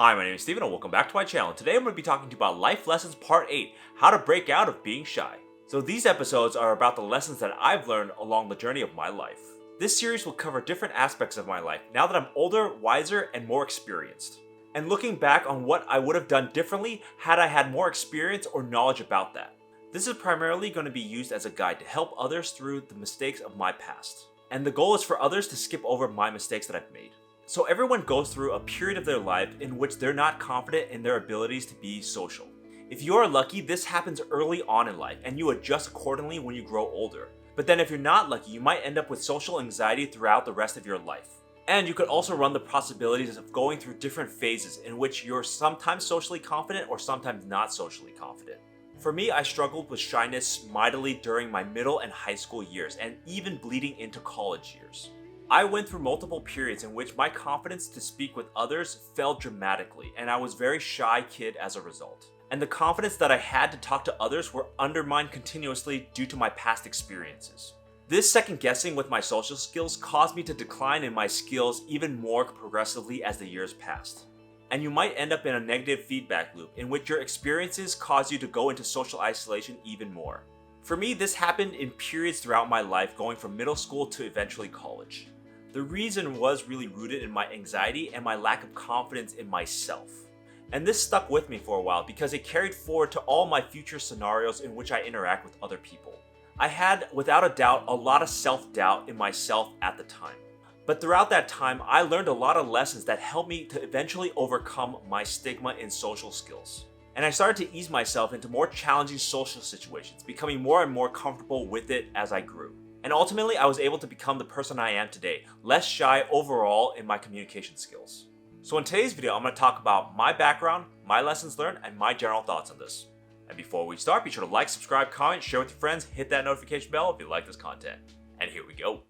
Hi, my name is Steven and welcome back to my channel. Today I'm going to be talking to you about Life Lessons Part 8, How to Break Out of Being Shy. So these episodes are about the lessons that I've learned along the journey of my life. This series will cover different aspects of my life now that I'm older, wiser, and more experienced. And looking back on what I would have done differently had I had more experience or knowledge about that. This is primarily going to be used as a guide to help others through the mistakes of my past. And the goal is for others to skip over my mistakes that I've made. So everyone goes through a period of their life in which they're not confident in their abilities to be social. If you are lucky, this happens early on in life and you adjust accordingly when you grow older. But then if you're not lucky, you might end up with social anxiety throughout the rest of your life. And you could also run the possibilities of going through different phases in which you're sometimes socially confident or sometimes not socially confident. For me, I struggled with shyness mightily during my middle and high school years and even bleeding into college years. I went through multiple periods in which my confidence to speak with others fell dramatically, and I was a very shy kid as a result. And the confidence that I had to talk to others were undermined continuously due to my past experiences. This second guessing with my social skills caused me to decline in my skills even more progressively as the years passed. And you might end up in a negative feedback loop in which your experiences cause you to go into social isolation even more. For me, this happened in periods throughout my life going from middle school to eventually college. The reason was really rooted in my anxiety and my lack of confidence in myself. And this stuck with me for a while because it carried forward to all my future scenarios in which I interact with other people. I had, without a doubt, a lot of self-doubt in myself at the time. But throughout that time, I learned a lot of lessons that helped me to eventually overcome my stigma in social skills. And I started to ease myself into more challenging social situations, becoming more and more comfortable with it as I grew. And ultimately, I was able to become the person I am today, less shy overall in my communication skills. So in today's video, I'm going to talk about my background, my lessons learned, and my general thoughts on this. And before we start, be sure to like, subscribe, comment, share with your friends, hit that notification bell if you like this content. And here we go.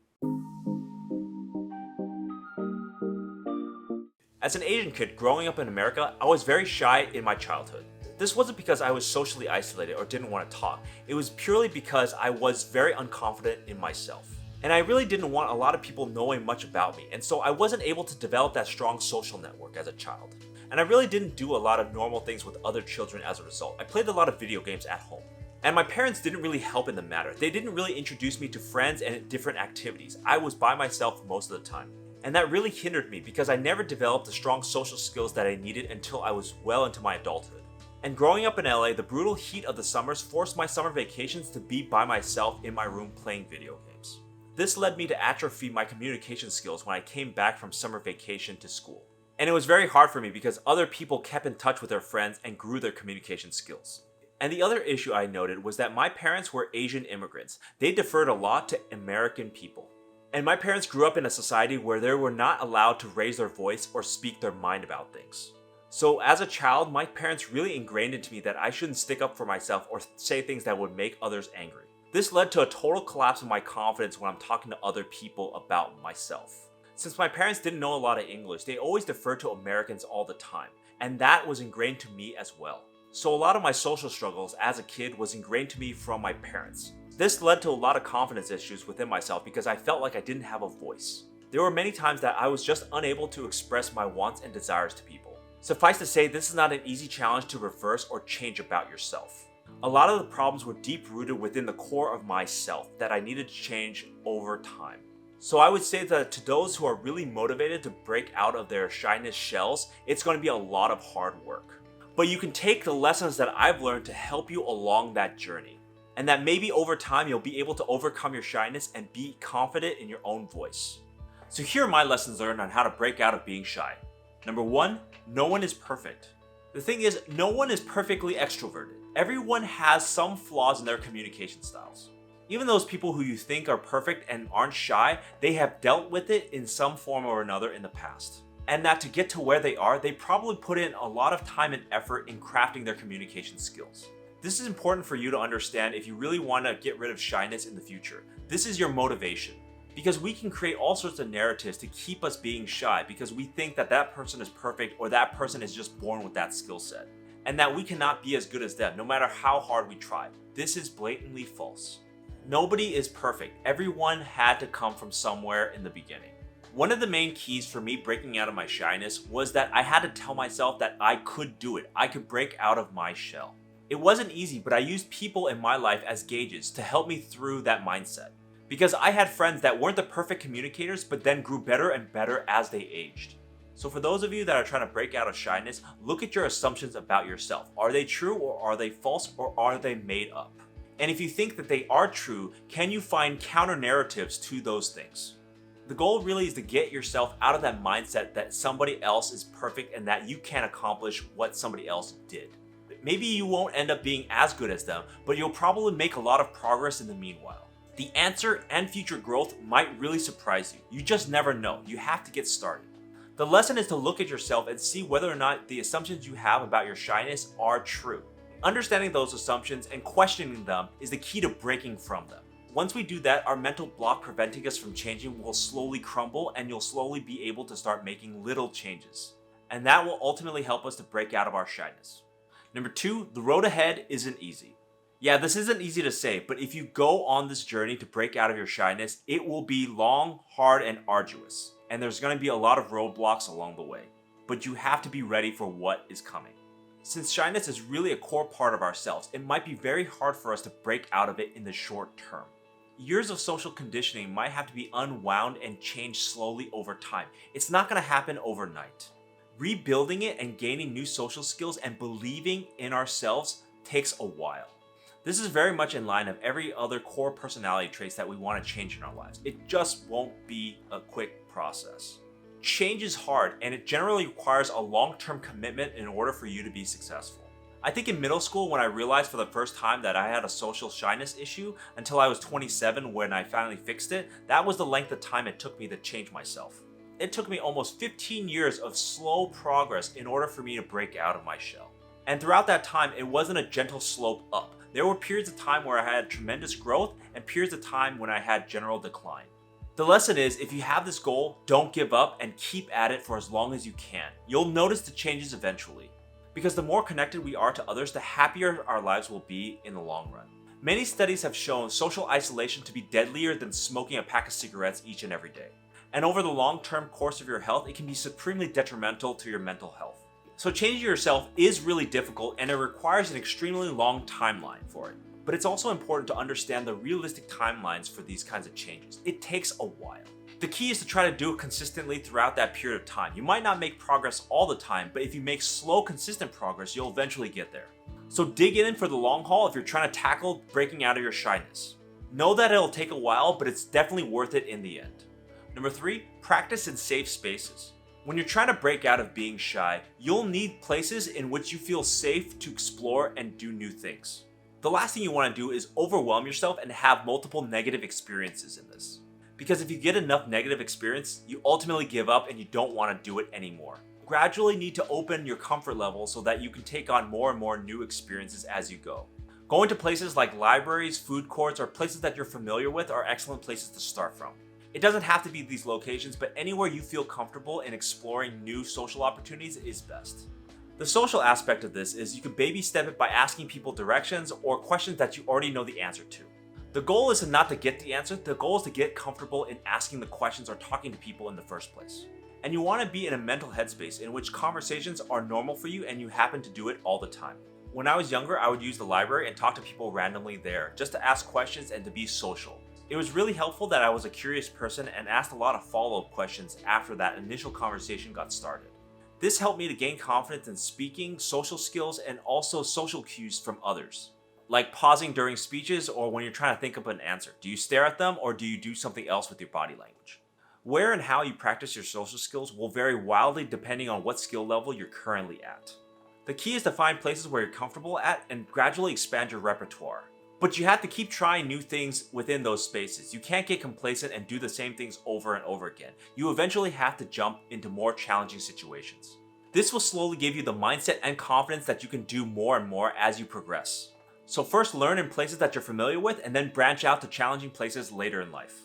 As an Asian kid growing up in America, I was very shy in my childhood. This wasn't because I was socially isolated or didn't want to talk. It was purely because I was very unconfident in myself. And I really didn't want a lot of people knowing much about me, and so I wasn't able to develop that strong social network as a child. And I really didn't do a lot of normal things with other children as a result. I played a lot of video games at home. And my parents didn't really help in the matter. They didn't really introduce me to friends and different activities. I was by myself most of the time. And that really hindered me because I never developed the strong social skills that I needed until I was well into my adulthood. And growing up in LA, the brutal heat of the summers forced my summer vacations to be by myself in my room playing video games. This led me to atrophy my communication skills when I came back from summer vacation to school. And it was very hard for me because other people kept in touch with their friends and grew their communication skills. And the other issue I noted was that my parents were Asian immigrants. They deferred a lot to American people. And my parents grew up in a society where they were not allowed to raise their voice or speak their mind about things. So as a child, my parents really ingrained into me that I shouldn't stick up for myself or say things that would make others angry. This led to a total collapse of my confidence when I'm talking to other people about myself. Since my parents didn't know a lot of English, they always deferred to Americans all the time, and that was ingrained to me as well. So a lot of my social struggles as a kid was ingrained to me from my parents. This led to a lot of confidence issues within myself because I felt like I didn't have a voice. There were many times that I was just unable to express my wants and desires to people. Suffice to say, this is not an easy challenge to reverse or change about yourself. A lot of the problems were deep-rooted within the core of myself that I needed to change over time. So I would say that to those who are really motivated to break out of their shyness shells, it's going to be a lot of hard work. But you can take the lessons that I've learned to help you along that journey. And that maybe over time you'll be able to overcome your shyness and be confident in your own voice. So here are my lessons learned on how to break out of being shy. Number 1, no one is perfect. The thing is, no one is perfectly extroverted. Everyone has some flaws in their communication styles. Even those people who you think are perfect and aren't shy, they have dealt with it in some form or another in the past. And that to get to where they are, they probably put in a lot of time and effort in crafting their communication skills. This is important for you to understand if you really want to get rid of shyness in the future. This is your motivation. Because we can create all sorts of narratives to keep us being shy because we think that that person is perfect or that person is just born with that skill set. And that we cannot be as good as them no matter how hard we try. This is blatantly false. Nobody is perfect. Everyone had to come from somewhere in the beginning. One of the main keys for me breaking out of my shyness was that I had to tell myself that I could do it. I could break out of my shell. It wasn't easy, but I used people in my life as gauges to help me through that mindset. Because I had friends that weren't the perfect communicators, but then grew better and better as they aged. So for those of you that are trying to break out of shyness, look at your assumptions about yourself. Are they true, or are they false, or are they made up? And if you think that they are true, can you find counter narratives to those things? The goal really is to get yourself out of that mindset that somebody else is perfect and that you can't accomplish what somebody else did. Maybe you won't end up being as good as them, but you'll probably make a lot of progress in the meanwhile. The answer and future growth might really surprise you. You just never know. You have to get started. The lesson is to look at yourself and see whether or not the assumptions you have about your shyness are true. Understanding those assumptions and questioning them is the key to breaking from them. Once we do that, our mental block preventing us from changing will slowly crumble, and you'll slowly be able to start making little changes. And that will ultimately help us to break out of our shyness. Number 2, the road ahead isn't easy. Yeah, this isn't easy to say, but if you go on this journey to break out of your shyness, it will be long, hard, and arduous. And there's going to be a lot of roadblocks along the way. But you have to be ready for what is coming. Since shyness is really a core part of ourselves, it might be very hard for us to break out of it in the short term. Years of social conditioning might have to be unwound and changed slowly over time. It's not going to happen overnight. Rebuilding it and gaining new social skills and believing in ourselves takes a while. This is very much in line of every other core personality traits that we want to change in our lives. It just won't be a quick process. Change is hard, and it generally requires a long-term commitment in order for you to be successful. I think in middle school, when I realized for the first time that I had a social shyness issue, until I was 27 when I finally fixed it, that was the length of time it took me to change myself. It took me almost 15 years of slow progress in order for me to break out of my shell. And throughout that time, it wasn't a gentle slope up. There were periods of time where I had tremendous growth and periods of time when I had general decline. The lesson is, if you have this goal, don't give up and keep at it for as long as you can. You'll notice the changes eventually. Because the more connected we are to others, the happier our lives will be in the long run. Many studies have shown social isolation to be deadlier than smoking a pack of cigarettes each and every day. And over the long-term course of your health, it can be supremely detrimental to your mental health. So changing yourself is really difficult, and it requires an extremely long timeline for it. But it's also important to understand the realistic timelines for these kinds of changes. It takes a while. The key is to try to do it consistently throughout that period of time. You might not make progress all the time, but if you make slow, consistent progress, you'll eventually get there. So dig in for the long haul if you're trying to tackle breaking out of your shyness. Know that it'll take a while, but it's definitely worth it in the end. Number 3, practice in safe spaces. When you're trying to break out of being shy, you'll need places in which you feel safe to explore and do new things. The last thing you want to do is overwhelm yourself and have multiple negative experiences in this. Because if you get enough negative experience, you ultimately give up and you don't want to do it anymore. Gradually need to open your comfort level so that you can take on more and more new experiences as you go. Going to places like libraries, food courts, or places that you're familiar with are excellent places to start from. It doesn't have to be these locations, but anywhere you feel comfortable in exploring new social opportunities is best. The social aspect of this is you can baby step it by asking people directions or questions that you already know the answer to. The goal is not to get the answer, the goal is to get comfortable in asking the questions or talking to people in the first place. And you want to be in a mental headspace in which conversations are normal for you and you happen to do it all the time. When I was younger, I would use the library and talk to people randomly there, just to ask questions and to be social. It was really helpful that I was a curious person and asked a lot of follow-up questions after that initial conversation got started. This helped me to gain confidence in speaking, social skills, and also social cues from others. Like pausing during speeches or when you're trying to think of an answer. Do you stare at them or do you do something else with your body language? Where and how you practice your social skills will vary wildly depending on what skill level you're currently at. The key is to find places where you're comfortable at and gradually expand your repertoire. But you have to keep trying new things within those spaces. You can't get complacent and do the same things over and over again. You eventually have to jump into more challenging situations. This will slowly give you the mindset and confidence that you can do more and more as you progress. So first learn in places that you're familiar with and then branch out to challenging places later in life.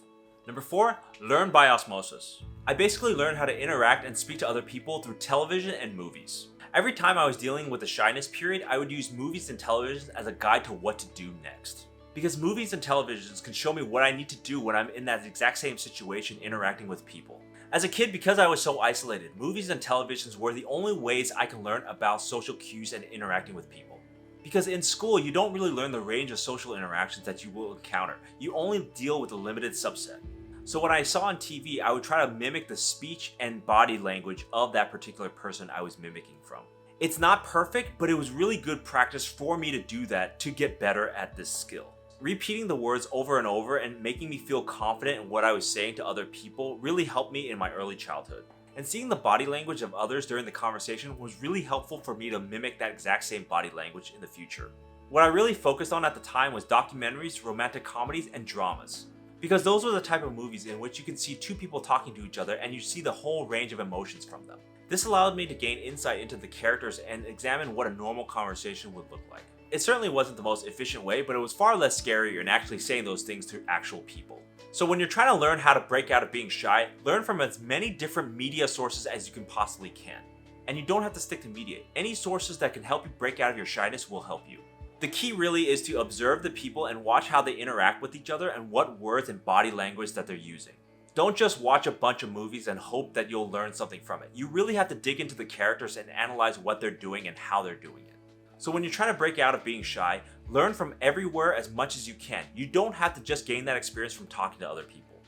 Number 4, learn by osmosis. I basically learned how to interact and speak to other people through television and movies. Every time I was dealing with a shyness period, I would use movies and television as a guide to what to do next. Because movies and televisions can show me what I need to do when I'm in that exact same situation interacting with people. As a kid, because I was so isolated, movies and televisions were the only ways I could learn about social cues and interacting with people. Because in school, you don't really learn the range of social interactions that you will encounter. You only deal with a limited subset. So when I saw on TV, I would try to mimic the speech and body language of that particular person I was mimicking from. It's not perfect, but it was really good practice for me to do that to get better at this skill. Repeating the words over and over and making me feel confident in what I was saying to other people really helped me in my early childhood. And seeing the body language of others during the conversation was really helpful for me to mimic that exact same body language in the future. What I really focused on at the time was documentaries, romantic comedies, and dramas. Because those were the type of movies in which you can see two people talking to each other and you see the whole range of emotions from them. This allowed me to gain insight into the characters and examine what a normal conversation would look like. It certainly wasn't the most efficient way, but it was far less scary than actually saying those things to actual people. So when you're trying to learn how to break out of being shy, learn from as many different media sources as you can possibly can. And you don't have to stick to media. Any sources that can help you break out of your shyness will help you. The key really is to observe the people and watch how they interact with each other and what words and body language that they're using. Don't just watch a bunch of movies and hope that you'll learn something from it. You really have to dig into the characters and analyze what they're doing and how they're doing it. So when you're trying to break out of being shy, learn from everywhere as much as you can. You don't have to just gain that experience from talking to other people.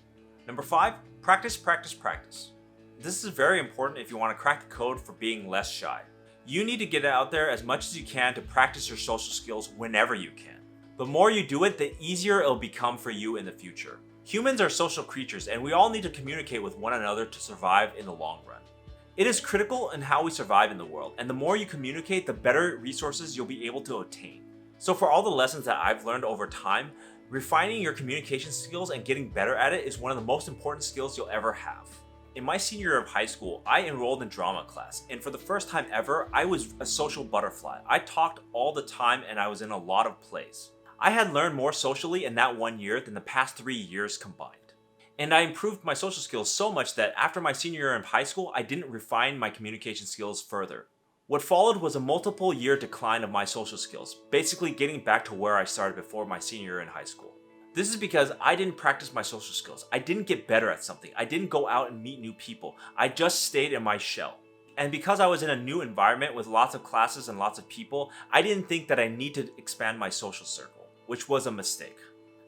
Number 5, practice, practice, practice. This is very important if you want to crack the code for being less shy. You need to get out there as much as you can to practice your social skills whenever you can. The more you do it, the easier it'll become for you in the future. Humans are social creatures and we all need to communicate with one another to survive in the long run. It is critical in how we survive in the world, and the more you communicate, the better resources you'll be able to obtain. So for all the lessons that I've learned over time, refining your communication skills and getting better at it is one of the most important skills you'll ever have. In my senior year of high school, I enrolled in drama class, and for the first time ever, I was a social butterfly. I talked all the time and I was in a lot of plays. I had learned more socially in that 1 year than the past 3 years combined. And I improved my social skills so much that after my senior year of high school, I didn't refine my communication skills further. What followed was a multiple year decline of my social skills, basically getting back to where I started before my senior year in high school. This is because I didn't practice my social skills. I didn't get better at something. I didn't go out and meet new people. I just stayed in my shell. And because I was in a new environment with lots of classes and lots of people, I didn't think that I need to expand my social circle, which was a mistake.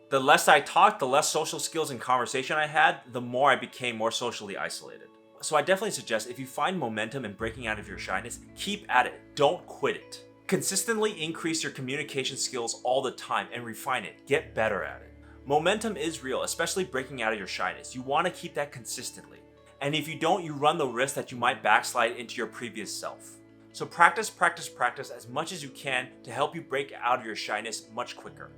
The less I talked, the less social skills and conversation I had, the more I became more socially isolated. So I definitely suggest if you find momentum in breaking out of your shyness, keep at it. Don't quit it. Consistently increase your communication skills all the time and refine it. Get better at it. Momentum is real, especially breaking out of your shyness. You want to keep that consistently. And if you don't, you run the risk that you might backslide into your previous self. So practice, practice, practice as much as you can to help you break out of your shyness much quicker.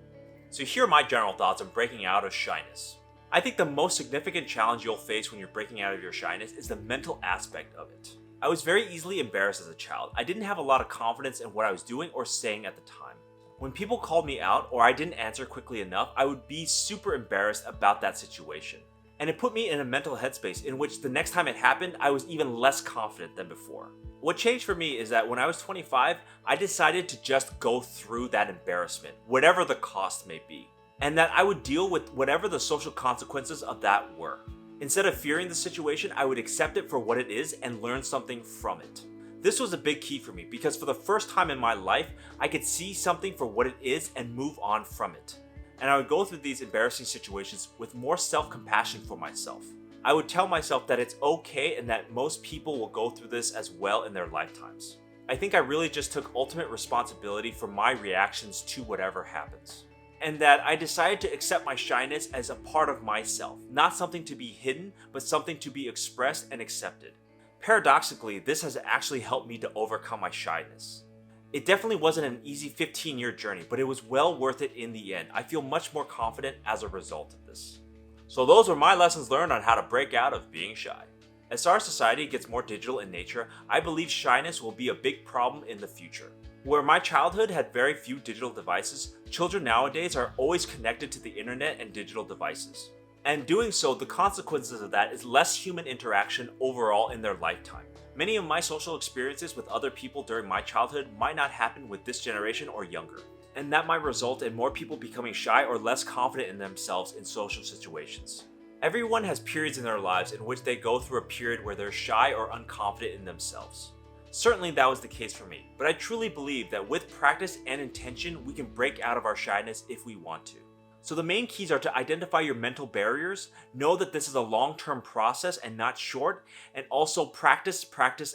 So here are my general thoughts on breaking out of shyness. I think the most significant challenge you'll face when you're breaking out of your shyness is the mental aspect of it. I was very easily embarrassed as a child. I didn't have a lot of confidence in what I was doing or saying at the time. When people called me out or I didn't answer quickly enough, I would be super embarrassed about that situation. And it put me in a mental headspace in which the next time it happened, I was even less confident than before. What changed for me is that when I was 25, I decided to just go through that embarrassment, whatever the cost may be, and that I would deal with whatever the social consequences of that were. Instead of fearing the situation, I would accept it for what it is and learn something from it. This was a big key for me because for the first time in my life, I could see something for what it is and move on from it. And I would go through these embarrassing situations with more self-compassion for myself. I would tell myself that it's okay and that most people will go through this as well in their lifetimes. I think I really just took ultimate responsibility for my reactions to whatever happens. And that I decided to accept my shyness as a part of myself, not something to be hidden, but something to be expressed and accepted. Paradoxically, this has actually helped me to overcome my shyness. It definitely wasn't an easy 15-year journey, but it was well worth it in the end. I feel much more confident as a result of this. So those were my lessons learned on how to break out of being shy. As our society gets more digital in nature, I believe shyness will be a big problem in the future. Where my childhood had very few digital devices, children nowadays are always connected to the internet and digital devices. And doing so, the consequences of that is less human interaction overall in their lifetime. Many of my social experiences with other people during my childhood might not happen with this generation or younger. And that might result in more people becoming shy or less confident in themselves in social situations. Everyone has periods in their lives in which they go through a period where they're shy or unconfident in themselves. Certainly that was the case for me, but I truly believe that with practice and intention, we can break out of our shyness if we want to. So the main keys are to identify your mental barriers, know that this is a long-term process and not short, and also practice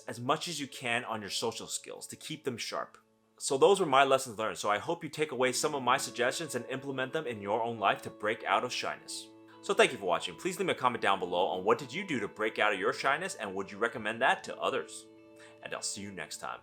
as much as you can on your social skills to keep them sharp. So those were my lessons learned, so I hope you take away some of my suggestions and implement them in your own life to break out of shyness. So thank you for watching. Please leave me a comment down below on what did you do to break out of your shyness and would you recommend that to others? And I'll see you next time.